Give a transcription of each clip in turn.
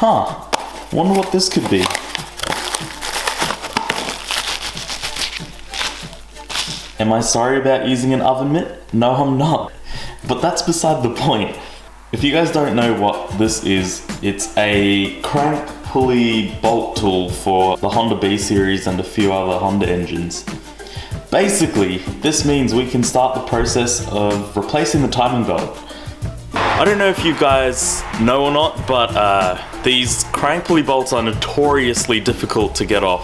Wonder what this could be. Am I sorry about using an oven mitt? No, I'm not. But that's beside the point. If you guys don't know what this is, it's a crank pulley bolt tool for the Honda B series and a few other Honda engines. Basically, this means we can start the process of replacing the timing belt. I don't know if you guys know or not, but these crank pulley bolts are notoriously difficult to get off.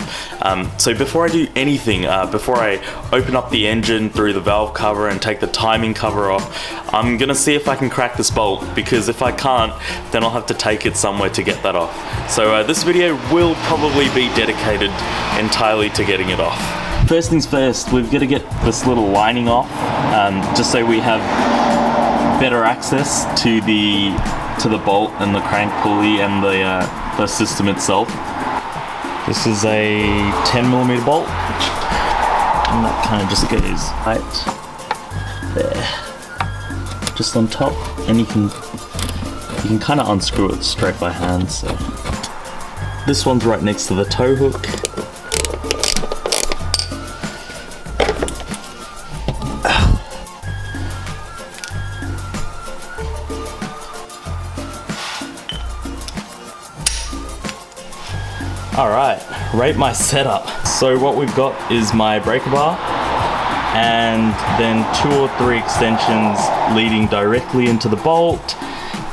So before I do anything, before I open up the engine through the valve cover and take the timing cover off, I'm gonna see if I can crack this bolt, because if I can't, then I'll have to take it somewhere to get that off. So this video will probably be dedicated entirely to getting it off. First things first, we've got to get this little lining off, just so we have better access to the bolt and the crank pulley and the system itself. This is a 10mm bolt, and that kind of just goes right there, just on top, and you can kind of unscrew it straight by hand. So this one's right next to the tow hook. Alright, rate my setup. So what we've got is my breaker bar, and then 2 or 3 extensions leading directly into the bolt,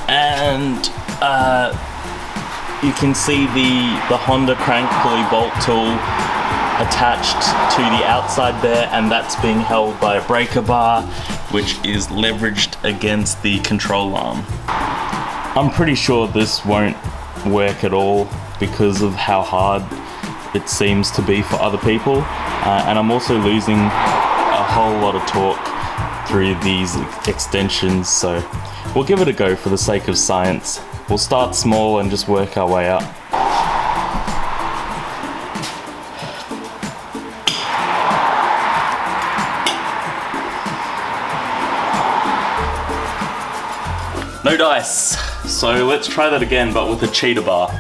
and you can see the Honda crank pulley bolt tool attached to the outside there, and that's being held by a breaker bar, which is leveraged against the control arm. I'm pretty sure this won't work at all because of how hard it seems to be for other people, and I'm also losing a whole lot of torque through these extensions, so we'll give it a go for the sake of science. We'll start small and just work our way up. No dice, so let's try that again, but with a cheetah bar.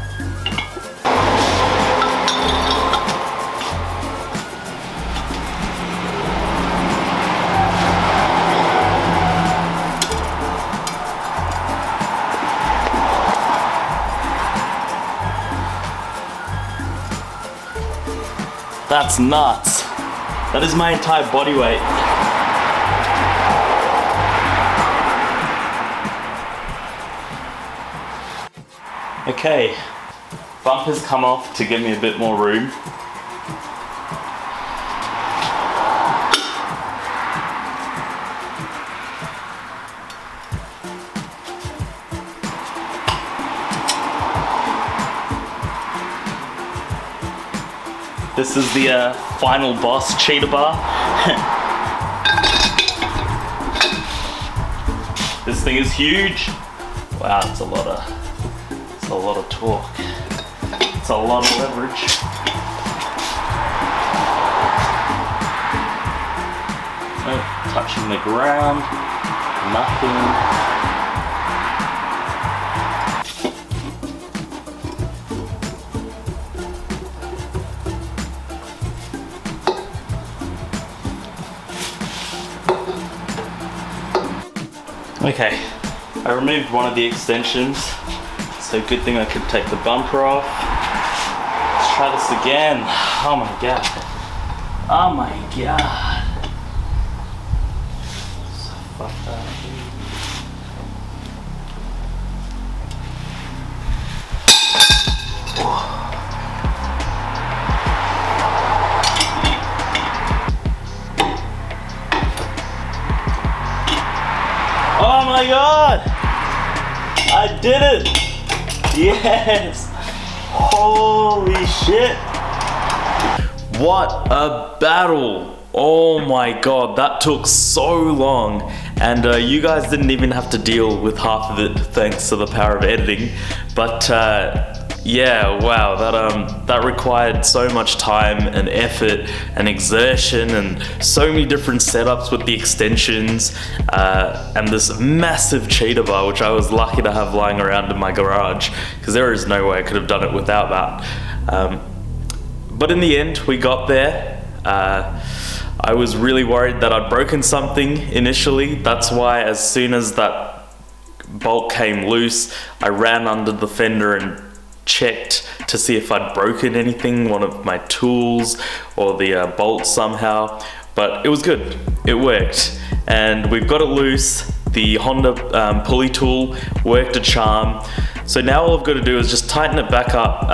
That's nuts. That is my entire body weight. Okay, bumpers come off to give me a bit more room. This is the final boss cheetah bar. This thing is huge. Wow, it's a lot of torque. It's a lot of leverage. No touching the ground, nothing. Okay, I removed one of the extensions, so good thing I could take the bumper off. Let's try this again. Oh my god. Oh my god. So fucked up. Oh my god! I did it! Yes! Holy shit! What a battle! Oh my god, that took so long, and you guys didn't even have to deal with half of it thanks to the power of editing, but yeah, wow, that required so much time and effort and exertion and so many different setups with the extensions and this massive cheater bar, which I was lucky to have lying around in my garage, because there is no way I could have done it without that. But in the end, we got there. I was really worried that I'd broken something initially. That's why as soon as that bolt came loose, I ran under the fender and checked to see if I'd broken anything, one of my tools or the bolt somehow, but it was good. It worked, and we've got it loose. The Honda pulley tool worked a charm. So now all I've got to do is just tighten it back up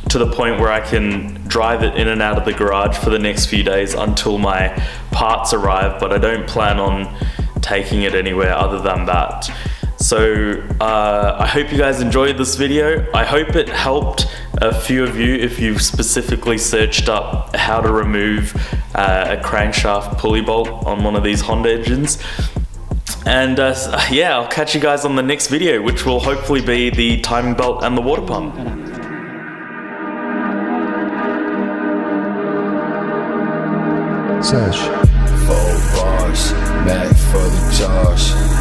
to the point where I can drive it in and out of the garage for the next few days until my parts arrive, but I don't plan on taking it anywhere other than that. So I hope you guys enjoyed this video. I hope it helped a few of you if you've specifically searched up how to remove a crankshaft pulley bolt on one of these Honda engines. And yeah, I'll catch you guys on the next video, which will hopefully be the timing belt and the water pump. Sesh. 4 bars, Mac for the Josh.